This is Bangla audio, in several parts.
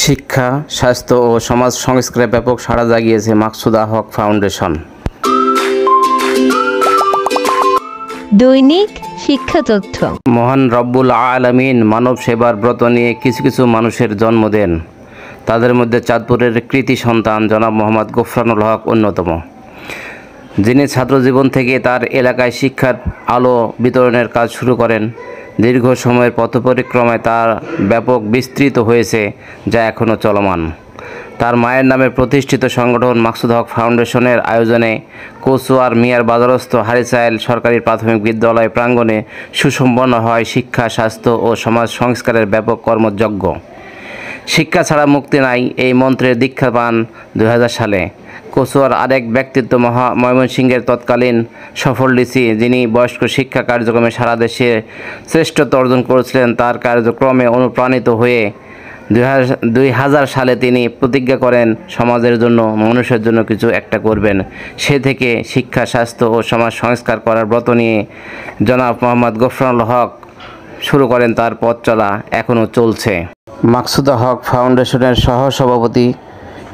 শিক্ষা, স্বাস্থ্য ও সমাজ সংস্কারে ব্যাপক সাড়া জাগিয়েছে মাকসুদা হক ফাউন্ডেশন। দৈনিক শিক্ষা তথ্য। মহান রব্বুল আলামিন মানব সেবার ব্রত নিয়ে কিছু কিছু মানুষের জন্ম দেন। তাদের মধ্যে চাঁদপুরের কৃতি সন্তান জনাব মোহাম্মদ গোফরানুল হক অন্যতম, যিনি ছাত্রজীবন থেকে তার এলাকায় শিক্ষার আলো বিতরণের কাজ শুরু করেন। দীর্ঘ সময়ের পথ পরিক্রমায় তার ব্যাপক বিস্তৃত হয়েছে, যা এখনও চলমান। তার মায়ের নামে প্রতিষ্ঠিত সংগঠন মাকসুদা হক ফাউন্ডেশনের আয়োজনে কচুয়ার মিয়ার বাজারস্থ হারিচাইল সরকারি প্রাথমিক বিদ্যালয় প্রাঙ্গণে সুসম্পন্ন হয় শিক্ষা, স্বাস্থ্য ও সমাজ সংস্কারের ব্যাপক কর্মযজ্ঞ। শিক্ষা ছাড়া মুক্তি নাই, এই মন্ত্রের দীক্ষা পান 2000 সালে। কচুয়ার আরেক ব্যক্তিত্ব ময়মনসিংহের তৎকালীন সফল ডিসি, যিনি বয়স্ক শিক্ষা কার্যক্রমে সারা দেশে শ্রেষ্ঠত্ব অর্জন করেছিলেন, তার কার্যক্রমে অনুপ্রাণিত হয়ে 2000 সালে তিনি প্রতিজ্ঞা করেন সমাজের জন্য, মানুষের জন্য কিছু একটা করবেন। সে থেকে শিক্ষা, স্বাস্থ্য ও সমাজ সংস্কার করার ব্রত নিয়ে জনাব মোহাম্মদ গোফরানুল হক শুরু করেন তার পথ চলা, এখনও চলছে। মাকসুদা হক ফাউন্ডেশনের সহসভাপতি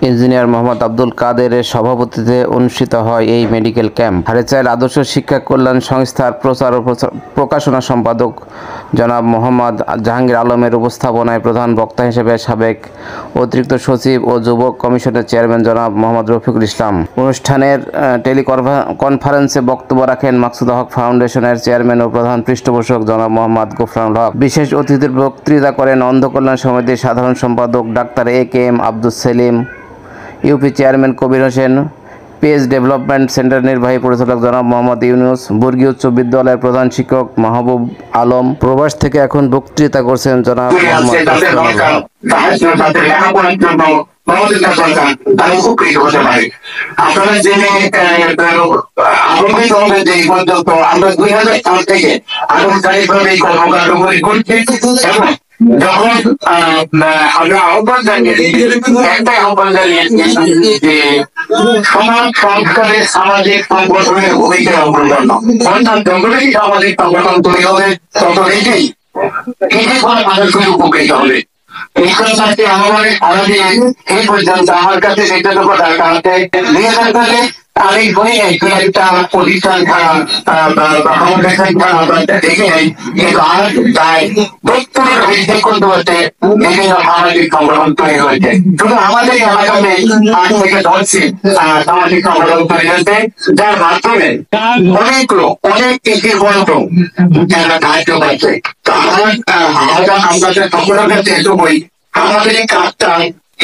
ইঞ্জিনিয়ার মোহাম্মদ আব্দুল কাদেরের সভাপতিত্বে অনুষ্ঠিত হয় এই মেডিকেল ক্যাম্প। হারিচাইল আদর্শ শিক্ষা কল্যাণ সংস্থার প্রচার ও প্রকাশনা সম্পাদক জনাব মোহাম্মদ জাহাঙ্গীর আলমের উপস্থাপনায় প্রধান বক্তা হিসেবে সাবেক অতিরিক্ত সচিব ও যুবক কমিশনের চেয়ারম্যান জনাব মোহাম্মদ রফিকুল ইসলাম। অনুষ্ঠানের টেলিকনফারেন্সে বক্তব্য রাখেন মাকসুদা হক ফাউন্ডেশনের চেয়ারম্যান ও প্রধান পৃষ্ঠপোষক জনাব মোহাম্মদ গোফরানুল হক। বিশেষ অতিথির বক্তৃতা করেন অন্ধ কল্যাণ সমিতির সাধারণ সম্পাদক doctor AK-M Abdul Selim, UP chairman Kabir Hossain, page development centre নির্বাহী পরিচালক জনাব মোহাম্মদ ইউনুস, বর্গী উচ্চ বিদ্যালয়ের প্রধান শিক্ষক মাহবুব আলম। প্রবাস থেকে এখন বক্তৃতা করছেন জনাব মোহাম্মদ আপনারা জেনে আনন্দিত হবেন যে এই পর্যন্ত আমরা 2000 সাল থেকে আনুষ্ঠানিকভাবে এই কর্মকাণ্ডগুলি করছি এবং যখন আমরা আহ্বান জানিয়েছি, একটাই আহ্বান জানিয়েছি যে সমাজ সংস্কারে সামাজিক সংগঠনের ভূমিকা অগ্রগণ্য, অর্থাৎ যতটাই সামাজিক সংগঠন তৈরি হবে ততটাই এতে করে মানুষগুলি উপকৃত হবে। এই কথাটি এই পর্যন্ত আমার কাছে সেটা তো কথা কাছে 2000 সালে আমি বলি একটা প্রতিষ্ঠান ছাড়া ফাউন্ডেশন ছাড়া আপনারটা দেখে নেই, কিন্তু আর তাই প্রত্যেকের ভিত্তি করতে হচ্ছে বিভিন্ন সামাজিক সংগঠন তৈরি হয়েছে। শুধু আমাদের এলাকাতে 8 থেকে 10টি সামাজিক সংগঠন তৈরি হয়েছে, যার মাধ্যমে অনেক লোক, অনেক কৃষির বন্ধ যারা সাহায্য পাচ্ছে। তো আমরা সকলের কাছে এটুকুই, আমাদের এই কাজটা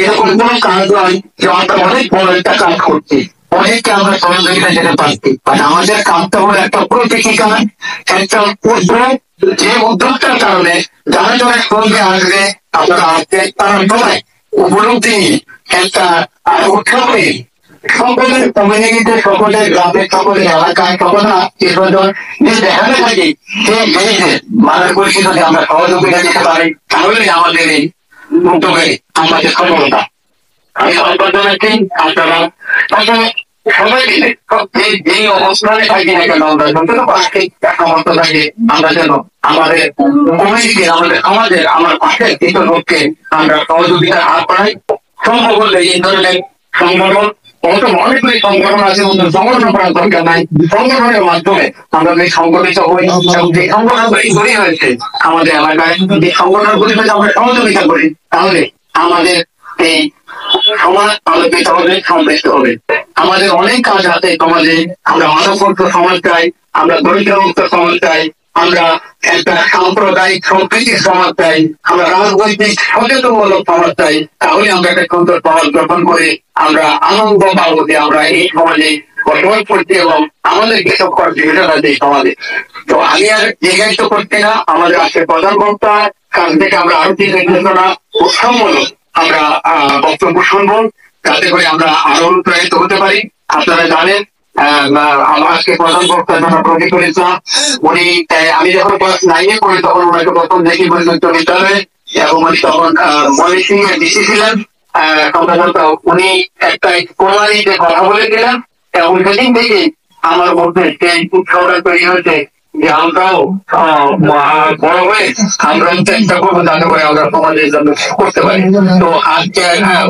এরকম কোন কাজ নয় যে আমরা অনেক বড় একটা কাজ করছি, অনেককে আমরা সহযোগিতা যেতে পারছি, আমাদের কাজটা হলো একটা প্রতীকী কাজ, একটা উদ্যোগ, যে উদ্যোগটার কারণে যারা যারা সঙ্গে আসবে আপনারা আসছে তারা সবাই উপলব্ধি একটা উৎসবে সকলের কমিউনিটিতে, সকলের গ্রামে, সকলের এলাকায়, সকলের আত্মীয় স্বজন যে দেখাতে থাকি সেই জিনিসের মানুষগুলি যদি আমরা সহযোগিতা দিতে পারি তাহলে আমাদের এই উদ্যোগে আমাদের সফলতা। আমি সরকার জানাচ্ছি আপনারা সবাই মিলে এই অবস্থানে থাকি না কেন, আমরা যতটুকু আর্থিক সামর্থ্য থাকে আমরা যেন আমাদের কমিউনিটি, আমাদের সমাজের, আমার পাশের কিছু লোককে আমরা সহযোগিতার হাত বাড়াই। সম্ভব হলে এই ধরনের সংগঠন, অনেকগুলি সংগঠন আছে, সংগঠন করার দরকার নাই, সংগঠনের মাধ্যমে আমরা যে সংগঠিত হই এবং যে সংগঠনগুলি তৈরি হয়েছে আমাদের এলাকায়, যে সংগঠনগুলি যদি আমরা সহযোগিতা করি তাহলে আমাদের এই সমাজ আলোকিত হবে, সমৃদ্ধ হবে। আমাদের অনেক কাজ আছে সমাজে, আমরা মানবমুক্ত সমাজ চাই, আমরা দরিদ্রমুক্ত সমাজ চাই, আমরা একটা সাম্প্রদায়িক সম্প্রীতির সমাজ চাই, আমরা রাজনৈতিক সচেতনমূলক সমাজ চাই। তাহলে আমরা একটা সুন্দর সমাজ গঠন করে আমরা আনন্দ পাবো যে আমরা এই সমাজে বসবাস করছি এবং আমাদের যেসব কর্মীরা আছে এই সমাজে। তো আমি আর দীর্ঘায়িত করছি না, আমাদের আজকে প্রধান বক্তা কাছ থেকে আমরা আরো কিছু নির্দেশনা উৎসাহমূলক আমরা বক্তব্য শুনবো, যাতে করে আমরা আরো অনুপ্রাণিত হতে পারি। আপনারা জানেন আজকে প্রধান বক্তা যারা রফিকুল ইসলাম, উনি আমি যখন ক্লাস 9-এ পড়ি তখন ওনাকে প্রথম দেখি উচ্চ বিদ্যালয়ে, এবং উনি তখন ময়মনসিংহের ডিসি ছিলেন। সম্ভবত উনি একটা প্রণালীতে কথা বলেছিলেন এবং সেদিন থেকে আমার মধ্যে সেই উৎসাহটা তৈরি হয়েছে যে আমরাও বড় হয়ে আমরা চেষ্টা করবো যাতে করে আমরা সমাজের জন্য করতে পারি। তো আজকে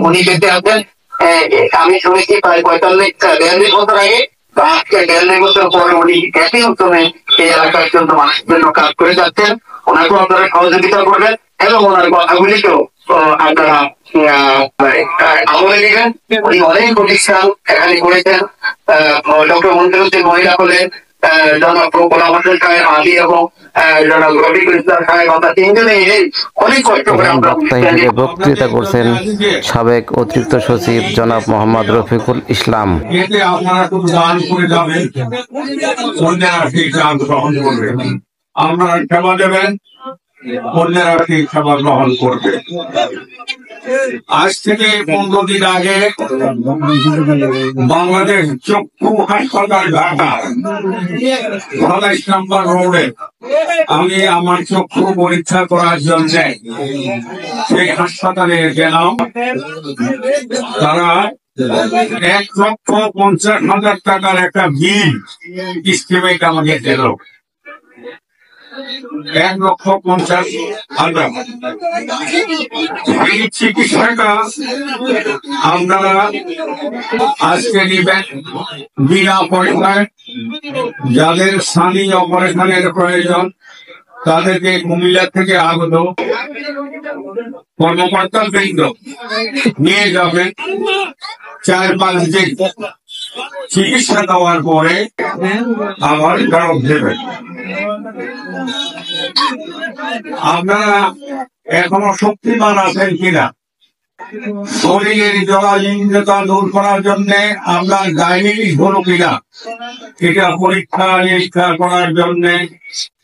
উনি যেতে আছেন, আমি শুনেছি প্রায় 45-42 বছর আগে, তো আজকে 42 বছর পরে উনি একই উদ্যমে এই এলাকার জন্য মানুষের জন্য কাজ করে যাচ্ছেন। ওনাকেও আপনারা সহযোগিতা করবেন এবং ওনার কথাগুলিকেও আপনারা আমলে নেবেন। উনি অনেক প্রতিষ্ঠান এখানে করেছেন। ডক্টর মন্ত্রী মহিলা হলেন, জনাব গোলাম হোসেন সাহেব আলী এবং জনাব রফিকুল ইসলাম সাহেব, আমরা তিনজনে অনেক কষ্ট করে আমরা বক্তা হিসেবে বক্তৃতা করছেন সাবেক অতিরিক্ত সচিব জনাব মোহাম্মদ রফিকুল ইসলাম। এতে আপনারা শুধু দান করে যাবেন, অন্যেরা সেই দান গ্রহণ করবে। আপনারা সেবা দেবেন, অন্যেরা সেই সেবা গ্রহণ করবে। আজ থেকে 15 দিন আগে বাংলাদেশ চক্ষু হাসপাতাল ঢাকা 27 নম্বর রোডে আমি আমার চক্ষু পরীক্ষা করার জন্য সেই হাসপাতালে গেলাম। তারা 1,50,000 টাকার একটা বিল এস্টিমেট আমাকে দিল। 1,50,000। এই চিকিৎসাটা আপনারা আজকে নিবেন বিনা পয়সায়। যাদের স্থানীয় অপারেশনের প্রয়োজন তাদেরকে কুমিল্লা থেকে আগত কর্মকর্তা বৃন্দ নিয়ে যাবেন। 4-5 দিন চিকিৎসা দেওয়ার পরে আবার ফেরত দেবেন। আপনারা এখনো শক্তিমান আছেন কিনা, শরীরের জরাজীর্ণতা দূর করার জন্য আপনার ডায়াবেটিস হলো কিনা, এটা পরীক্ষা নিরীক্ষা করার জন্য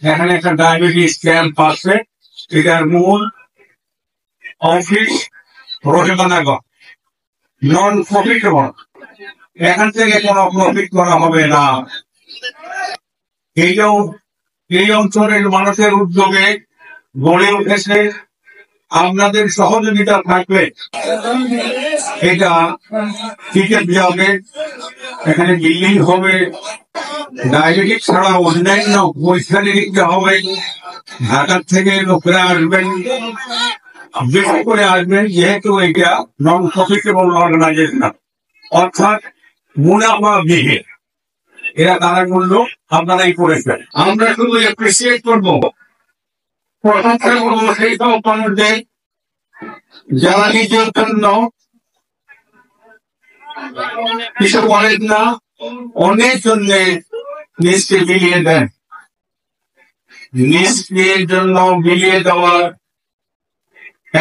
এখানে একটা ডায়াবেটিস ক্যাম্প আছে। এটার মূল অফিস রহিমানগর, নন প্রফিটেবল। এখান থেকে কোনো প্রফিট করা হবে না। এই অঞ্চলের মানুষের উদ্যোগে গড়ে উঠেছে। আপনাদের সহযোগিতা থাকবে এটা টিকিট যাবে, এখানে বিল্ডিং হবে, ডায়াবেটিস ছাড়া অন্যান্য পরীক্ষা নিরীক্ষা হবে। ঢাকার থেকে লোকেরা আসবেন, বেশি করে আসবেন, যেহেতু এটা নন প্রফিটেবল অর্গানাইজেশন, অর্থাৎ মুনাফা বিহীন। এরা তারা করলো, আপনারাই করেছেন। আমরা শুধু অ্যাপ্রিসিয়েট করবো, প্রশংসা করবো সেই সব মানুষদের যারা নিজের জন্য কিছু করেন না, অনেক জন্য নিজকে বিলিয়ে দেন। নিজের জন্য বিলিয়ে দেওয়ার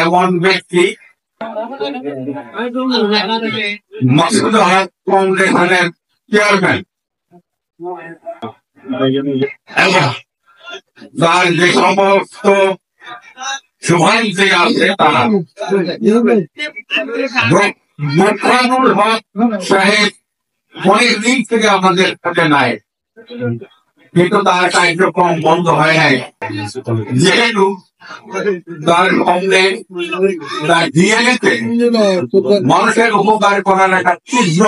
এমন ব্যক্তি মাসুদ আহমদ ফাউন্ডেশনের চেয়ারম্যান। তার যে সমস্ত শুভান্তি আছে তারা মোকরানুল হক সাহেব অনেক দিক থেকে আমাদের সাথে নাই, কিন্তু তার কার্যক্রম বন্ধ হয় নাই। যেহেতু তার সঙ্গে তার ডিএনএতে মানুষের উপকার করার একটা তীব্র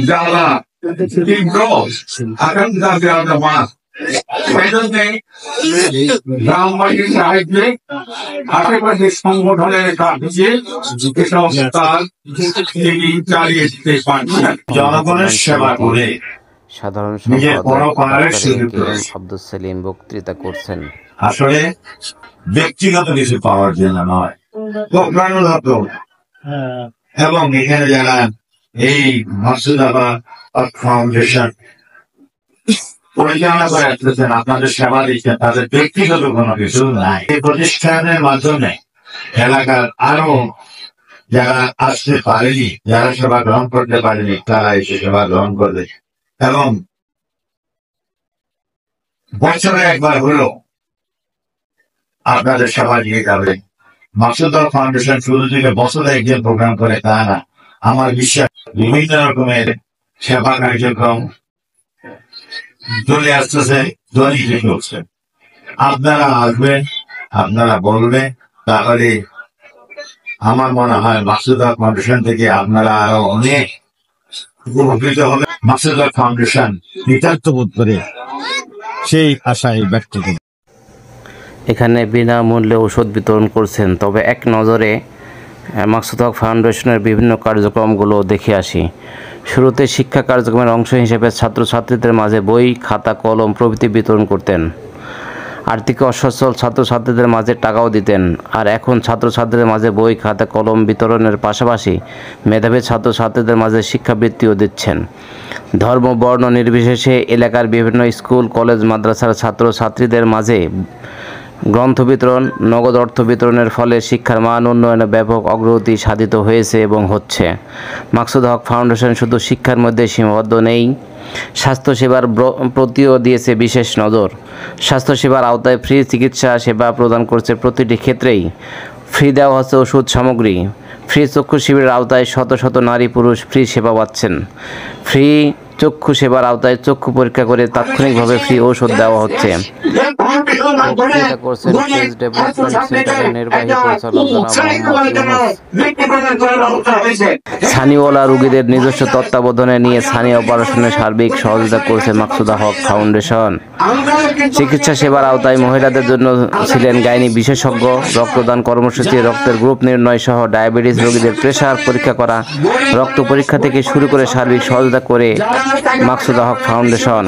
জ্বালা, তীব্র আকাঙ্ক্ষা বিরাজমান। সেজন্য গ্রামবাসীর সাহায্যে আশেপাশের সংগঠনের কাছে এসব কাজ তিনি চালিয়ে দিতে পারছেন। জনগণের সেবা করে সাধারণ নিজের পরকালের আব্দুল সেলিম বক্তৃতা করছেন। আসলে ব্যক্তিগত কিছু পাওয়ার জন্য নয়, প্রাণগত। এবং এখানে যারা এই মাসুদাবাদ ফাউন্ডেশন পরিচালনা করে আসতেছেন, আপনাদের সেবা দিচ্ছেন, তাদের ব্যক্তিগত কোনো কিছু নাই। এই প্রতিষ্ঠানের মাধ্যমে এলাকার আরো যারা আসতে পারেনি, যারা সেবা গ্রহণ করতে পারেনি, তারা এসে সেবা গ্রহণ করবে। এবং বছরে একবার হলো আপনাদের সেবা দিয়ে যাবে। মাসুদ ফাউন্ডেশন শুরু থেকে বছরে একজন প্রোগ্রাম করে তা না, আমার বিশ্বাস বিভিন্ন রকমের সেবা কার্যক্রম চলে আসতেছে, দৈনিক চলছে। আপনারা আসবেন, আপনারা বলবেন, তাহলে আমার মনে হয় মাসুদ ফাউন্ডেশন থেকে আপনারা আরো অনেক উপকৃত হবে। মাসুদ ফাউন্ডেশন কৃতার্থ বোধ করে সেই আশায় ব্যক্ত করি। এখানে বিনামূল্যে ওষুধ বিতরণ করছেন। তবে এক নজরে মাকসুদ হক ফাউন্ডেশনের বিভিন্ন কার্যক্রমগুলো দেখে আসি। শুরুতে শিক্ষা কার্যক্রমের অংশ হিসেবে ছাত্রছাত্রীদের মাঝে বই, খাতা, কলম প্রভৃতি বিতরণ করতেন। আর্থিক অসচ্ছল ছাত্রছাত্রীদের মাঝে টাকাও দিতেন। আর এখন ছাত্রছাত্রীদের মাঝে বই, খাতা, কলম বিতরণের পাশাপাশি মেধাবী ছাত্রছাত্রীদের মাঝে শিক্ষাবৃত্তিও দিচ্ছেন। ধর্ম, বর্ণ নির্বিশেষে এলাকার বিভিন্ন স্কুল, কলেজ, মাদ্রাসার ছাত্রছাত্রীদের মাঝে গ্রন্থ বিতরণ, নগদ অর্থ বিতরণের ফলে শিক্ষার মান উন্নয়নে ব্যাপক অগ্রগতি সাধিত হয়েছে এবং হচ্ছে। মাকসুদ হক ফাউন্ডেশন শুধু শিক্ষার মধ্যে সীমাবদ্ধ নেই, স্বাস্থ্যসেবার প্রতিও দিয়েছে বিশেষ নজর। স্বাস্থ্যসেবার আওতায় ফ্রি চিকিৎসা সেবা প্রদান করছে প্রতিটি ক্ষেত্রেই। ফ্রি দেওয়া হচ্ছে ওষুধ সামগ্রী। ফ্রি চক্ষু শিবিরের আওতায় শত শত নারী পুরুষ ফ্রি সেবা পাচ্ছেন। ফ্রি চক্ষু সেবার আওতায় চক্ষু পরীক্ষা করে তাৎক্ষণিকভাবে ফ্রি ঔষধ দেওয়া হচ্ছে। বক্তৃতা করছেন পেজ ডেভেলপমেন্ট সেন্টারের নির্বাহী পরিচালক ছানিওয়ালা রোগীদের নিজস্ব তত্ত্বাবধানে নিয়ে ছানি অপারেশনে সার্বিক সহযোগিতা করছে মাকসুদ হক ফাউন্ডেশন। চিকিৎসা সেবার আওতায় মহিলাদের জন্য ছিলেন গাইনি বিশেষজ্ঞ, রক্তদান কর্মসূচি, রক্তের গ্রুপ নির্ণয় সহ ডায়াবেটিস রোগীদের প্রেসার পরীক্ষা করা, রক্ত পরীক্ষা থেকে শুরু করে সার্বিক সহযোগিতা করে মাকসুদ হক ফাউন্ডেশন।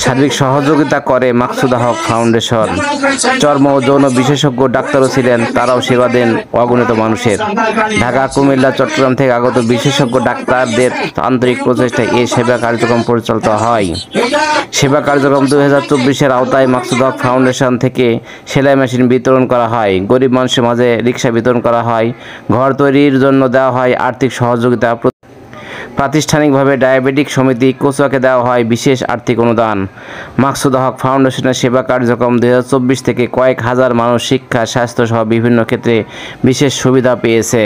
সার্বিক সহযোগিতা করে মাকসুদ হক ফাউন্ডেশন। চর্ম ও যৌন বিশেষজ্ঞ ডাক্তারও ছিলেন, তারাও সেবা দেন অগণিত মানুষের। ঢাকা, কুমিল্লা, চট্টগ্রাম থেকে আগত বিশেষজ্ঞ ডাক্তারদের আন্তরিক প্রচেষ্টায় এই সেবা কার্যক্রম পরিচালিত হয়। সেবা কার্যক্রম 2024-এর আওতায় মাকসুদ হক ফাউন্ডেশন থেকে সেলাই মেশিন বিতরণ করা হয়, গরিব মানুষের মাঝে রিক্সা বিতরণ করা হয়, ঘর তৈরির জন্য দেওয়া হয় আর্থিক সহযোগিতা, প্রাতিষ্ঠানিকভাবে ডায়াবেটিক সমিতি কোচুয়াকে দেওয়া হয় বিশেষ আর্থিক অনুদান। মাকসুদ হক ফাউন্ডেশনের সেবা কার্যক্রম 2024 থেকে কয়েক হাজার মানুষ শিক্ষা, স্বাস্থ্য সহ বিভিন্ন ক্ষেত্রে বিশেষ সুবিধা পেয়েছে।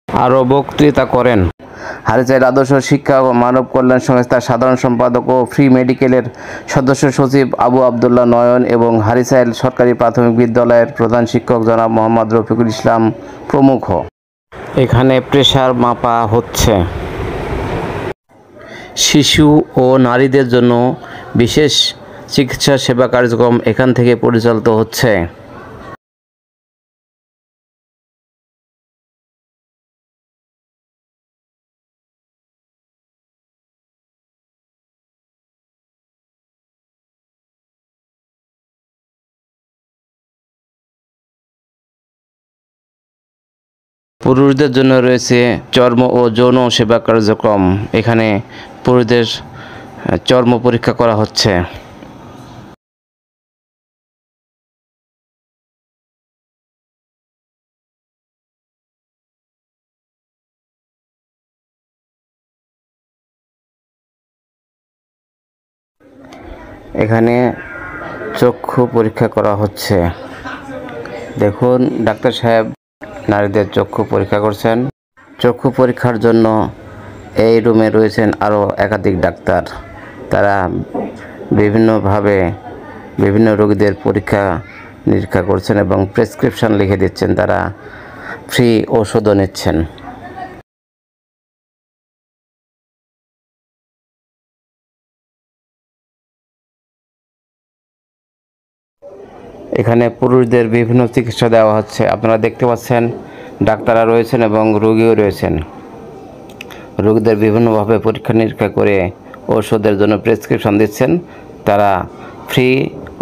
আরও বক্তৃতা করেন হারিচাইল আদর্শ শিক্ষা ও মানব কল্যাণ সংস্থার সাধারণ সম্পাদক ও ফ্রি মেডিকেলের সদস্য সচিব আবু আবদুল্লাহ নয়ন এবং হারিচাইল সরকারি প্রাথমিক বিদ্যালয়ের প্রধান শিক্ষক জনাব মোহাম্মদ রফিকুল ইসলাম প্রমুখ। এখানে প্রেসার মাপা হচ্ছে। শিশু ও নারীদের জন্য বিশেষ চিকিৎসা সেবা কার্যক্রম এখান থেকে পরিচালিত হচ্ছে। পুরুষদের জন্য রয়েছে চর্ম ও যৌন সেবা কার্যক্রম। এখানে পুরুষদের চর্ম পরীক্ষা করা হচ্ছে। এখানে চক্ষু পরীক্ষা করা হচ্ছে। দেখুন ডাক্তার সাহেব নারীদের চক্ষু পরীক্ষা করছেন। চক্ষু পরীক্ষার জন্য এই রুমে রয়েছেন আরও একাধিক ডাক্তার। তারা বিভিন্নভাবে বিভিন্ন রোগীদের পরীক্ষা নিরীক্ষা করছেন এবং প্রেসক্রিপশন লিখে দিচ্ছেন। তারা ফ্রি ওষুধও নিচ্ছেন। এখানে পুরুষদের বিভিন্ন চিকিৎসা দেওয়া হচ্ছে। আপনারা দেখতে পাচ্ছেন ডাক্তাররা রয়েছেন এবং রোগীও রয়েছেন। রোগীদের বিভিন্নভাবে পরীক্ষা নিরীক্ষা করে ওষুধের জন্য প্রেসক্রিপশন দিচ্ছেন। তারা ফ্রি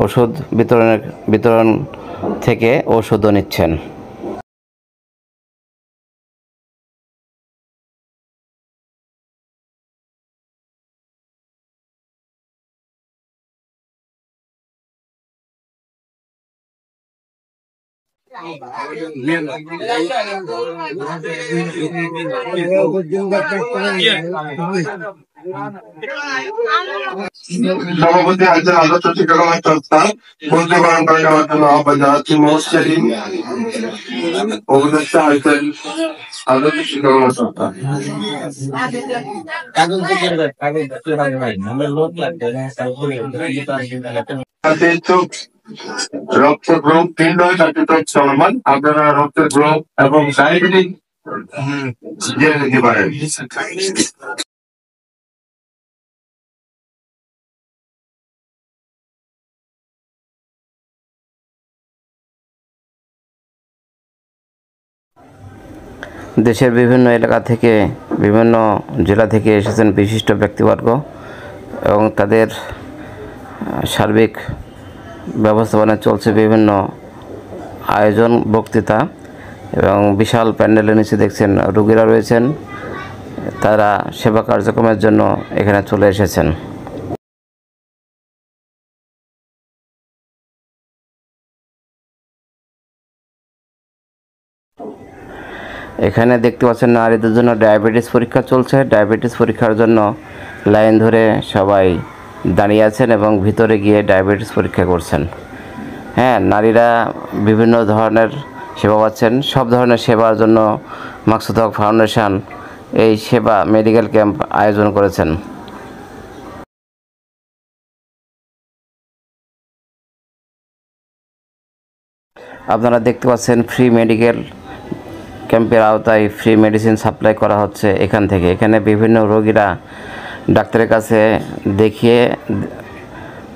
ওষুধ বিতরণ থেকে ওষুধও নিচ্ছেন। সভাপতি আছেন আদর্শ শিক্ষা সংস্থা বন্ধুকরণ করে নেওয়ার জন্য আহ্বান জানাচ্ছি। মোস্টারিন উপদেষ্টা আছেন আদর্শ শিক্ষা সংস্থা। রক্ত গ্রুপ নির্ণয় কার্যক্রম চলমান। আপনারা রক্তের গ্রুপ এবং ডায়াবেটিক জেনে নিতে পারেন। দেশের বিভিন্ন এলাকা থেকে, বিভিন্ন জেলা থেকে এসেছেন বিশিষ্ট ব্যক্তিবর্গ এবং তাদের সার্বিক ব্যবস্থাপনায় চলছে বিভিন্ন আয়োজন, বক্তৃতা এবং বিশাল প্যান্ডেলের নিচে দেখছেন রোগীরা রয়েছেন, তারা সেবা কার্যক্রমের জন্য এখানে চলে এসেছেন। এখানে দেখতে পাচ্ছেন নারীদের জন্য ডায়াবেটিস পরীক্ষা চলছে। ডায়াবেটিস পরীক্ষার জন্য লাইন ধরে সবাই দাঁড়িয়ে আছেন এবং ভিতরে গিয়ে ডায়াবেটিস পরীক্ষা করছেন। হ্যাঁ, নারীরা বিভিন্ন ধরনের সেবা পাচ্ছেন। সব ধরনের সেবার জন্য মাকসুদ হক ফাউন্ডেশন এই সেবা মেডিকেল ক্যাম্প আয়োজন করেছেন। আপনারা দেখতে পাচ্ছেন ফ্রি মেডিকেল ক্যাম্পের আওতায় ফ্রি মেডিসিন সাপ্লাই করা হচ্ছে এখান থেকে। এখানে বিভিন্ন রোগীরা ডাক্তারের কাছে দেখিয়ে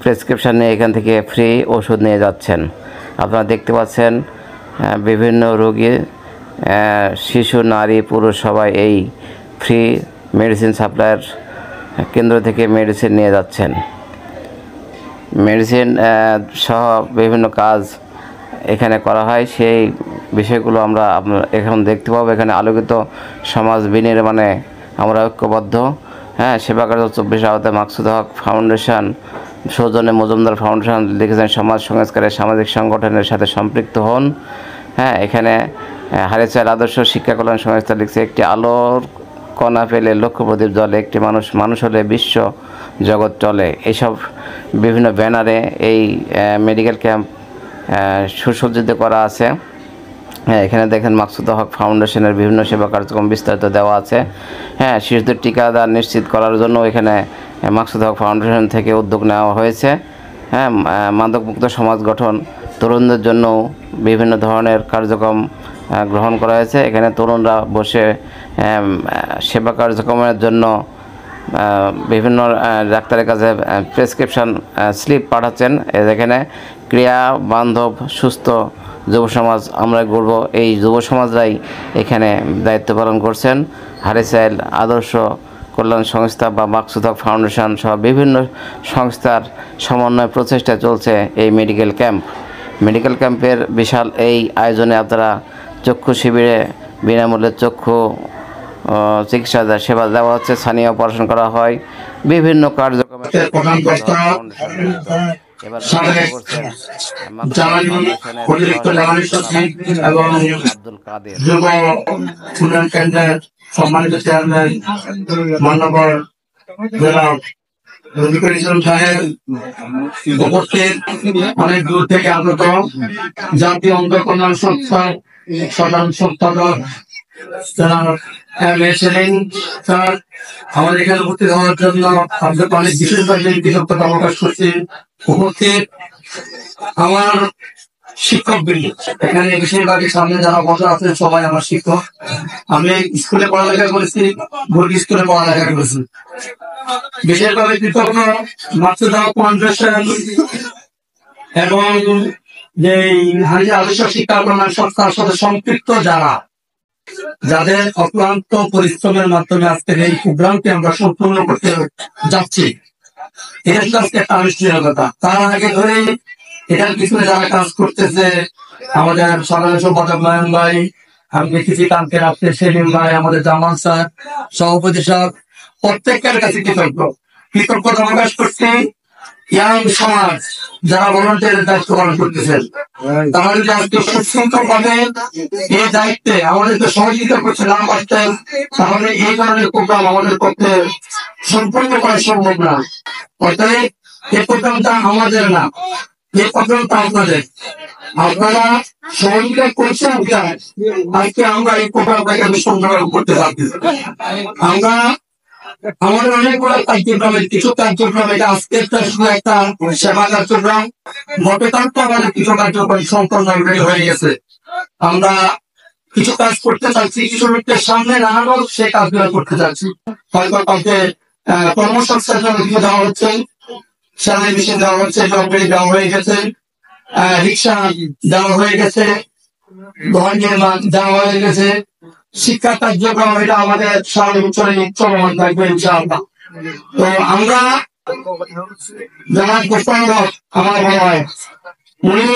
প্রেসক্রিপশান নিয়ে এখান থেকে ফ্রি ওষুধ নিয়ে যাচ্ছেন। আপনারা দেখতে পাচ্ছেন বিভিন্ন রোগী, শিশু, নারী, পুরুষ সবাই এই ফ্রি মেডিসিন সাপ্লাইয়ের কেন্দ্র থেকে মেডিসিন নিয়ে যাচ্ছেন। মেডিসিন সহ বিভিন্ন কাজ এখানে করা হয়, সেই বিষয়গুলো আমরা এখন দেখতে পাবো। এখানে আলোকিত সমাজ বিনির্মাণে আমরা ঐক্যবদ্ধ। হ্যাঁ, সেবা কার্য 24 আওতায় মাকসুদ হক ফাউন্ডেশন, সৌজন্যে মজুমদার ফাউন্ডেশন লিখেছেন সমাজ সংস্কারে সামাজিক সংগঠনের সাথে সম্পৃক্ত হন। হ্যাঁ, এখানে হারিচাল আদর্শ শিক্ষা কল্যাণ সংস্থা লিখছে একটি আলোর কণা পেলে লক্ষ্য প্রদীপ জ্বলে, একটি মানুষ হলে বিশ্ব জগৎ চলে। এইসব বিভিন্ন ব্যানারে এই মেডিকেল ক্যাম্প সুসজ্জিত করা আছে। হ্যাঁ, এখানে দেখেন মাকসুদ হক ফাউন্ডেশনের বিভিন্ন সেবা কার্যক্রম বিস্তারিত দেওয়া আছে। হ্যাঁ, শিশুদের টিকাদান নিশ্চিত করার জন্য এখানে মাকসুদ হক ফাউন্ডেশন থেকে উদ্যোগ নেওয়া হয়েছে। হ্যাঁ, মাদকমুক্ত সমাজ গঠন, তরুণদের জন্য বিভিন্ন ধরনের কার্যক্রম গ্রহণ করা হয়েছে। এখানে তরুণরা বসে সেবা কার্যক্রমের জন্য বিভিন্ন ডাক্তারের কাছে প্রেসক্রিপশন স্লিপ পাঠাচ্ছেন। এখানে ক্রিয়া বান্ধব সুস্থ যুব সমাজ আমরা গড়ব, এই যুব সমাজরাই এখানে দায়িত্ব পালন করছেন। হারিচাইল আদর্শ কল্যাণ সংস্থা বা মাকসুদ হক ফাউন্ডেশন সহ বিভিন্ন সংস্থার সমন্বয় প্রচেষ্টা চলছে এই মেডিকেল ক্যাম্প। মেডিকেল ক্যাম্পের বিশাল এই আয়োজনে আপনারা চক্ষু শিবিরে বিনামূল্যে চক্ষু চিকিৎসা সেবা দেওয়া হচ্ছে, স্থানীয় অপারেশন করা হয়, বিভিন্ন কার্যক্রমে আব্দুল কাদের যুব উন্নয়ন কেন্দ্রের সম্মানিত চেয়ারম্যান মান্যবর জনাব রফিকুল ইসলাম সাহেব উপস্থিত, অনেক দূর থেকে আগত জাতীয় অঙ্গ কল্যাণ সংস্থার সাধারণ সম্পাদক জনাব এম.এ. সেলিম স্যার, আমাদের এখানে উপস্থিত হওয়ার জন্য আপনাদের অনেক বিশেষভাবে কৃতজ্ঞতা প্রকাশ করছি। উপস্থিত আমার শিক্ষক বৃন্দ, এখানে বেশিরভাগই সামনে যারা বসে আছেন সবাই আমার শিক্ষক। আমি স্কুলে পড়ালেখা করেছি, ভর্তি স্কুলে পড়ালেখা করেছি। বিশেষভাবে কৃতজ্ঞ মাকসুদ হক ফাউন্ডেশন এবং যে হারিয়া আদর্শ শিক্ষা কল্যাণ সংস্থার সাথে সম্পৃক্ত যাদের অক্লান্ত পরিশ্রমের মাধ্যমে আজকের এই প্রোগ্রামকে আমরা সম্পূর্ণ করতে যাচ্ছি। এটা হচ্ছে আজকে একটা আনুষ্ঠানিকতা। তার আগে ধরে এটার পিছনে যারা কাজ করতেছে, আমাদের সাধারণ সম্পাদক নয়ন ভাই, আমি দেখেছি কালকে রাত্রে সেলিম ভাই, আমাদের জামান স্যার, সভাপতি সাহেব, প্রত্যেকের কাছে কৃতজ্ঞতা প্রকাশ করছি। ইয়াং সমাজ যারা ভলান্টিয়ারের দায়িত্ব পালন করতেছেন, তারা যদি আজকে সুশৃঙ্খল ভাবে এই দায়িত্বে আমাদেরকে সহযোগিতা করছে না পারতেন, তাহলে এই ধরনের প্রোগ্রাম আমাদের পক্ষে সম্পূর্ণ করা সম্ভব না। অর্থাৎ এই প্রোগ্রামটা আমাদের না, এই প্রোগ্রামটা আপনাদের। আপনারা সহযোগিতা করছেন, আজকে আমরা এই প্রোগ্রামটাকে আমি সুন্দর করতে পারছি। আমরা আমাদের অনেকগুলো কার্যক্রমের কিছু কার্যক্রম, এটা আজকে শুধু একটা সেবা কার্যক্রম, গতকাল তো আমাদের কিছু কার্যক্রম সম্পন্ন হয়ে গেছে। আমরা কিছু কাজ করতে চাচ্ছি, কিছু লোকের সামনে দাঁড়ানো সে কাজগুলো করতে চাচ্ছি। হয়তো কাউকে কর্মসংস্থান দেওয়া হচ্ছে, স্যালারি মেশিন দেওয়া হচ্ছে, জব দেওয়া হয়ে গেছে, রিক্সা দেওয়া হয়ে গেছে, ঘর নির্মাণ দেওয়া হয়ে গেছে। শিক্ষা কার্যক্রম এটা আমাদের সারা বছরে চলমান থাকবে ইনশাআল্লাহ। তো আমরা যারা আমার মনে হয় উনি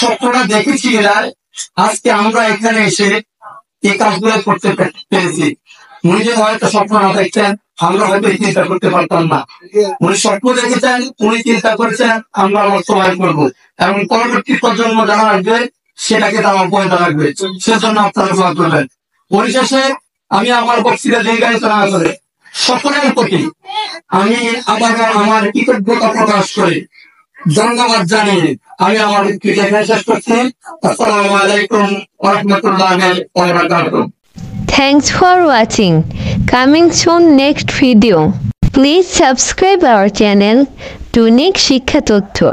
স্বপ্নটা দেখেছি আজকে আমরা এখানে এসে এই কাজগুলো করতে পেরেছি। উনি যে হয়তো স্বপ্ন না দেখতেন আমরা হয়তো চিন্তা করতে পারতাম না। উনি স্বপ্ন দেখেছেন, উনি চিন্তা করেছেন, আমরা বাস্তবায়ন করবো এবং পরবর্তী প্রজন্ম যারা আসবে সেটাকে তারা বয়ে রাখবে। সেজন্য আপনারা দোয়া করবেন। পরিশেষে আমি আমার বক্তৃতা দীর্ঘায়িত না করে সকলের প্রতি আমি আমার কৃতজ্ঞতা প্রকাশ করে ধন্যবাদ জানিয়ে আমি আমার এখানে শেষ করছি। আসসালামু আলাইকুম ওয়া রাহমাতুল্লাহি ওয়া বারাকাতুহু। Thanks for watching. Coming soon next video. Please subscribe our channel Tunic Shiksha Totthho.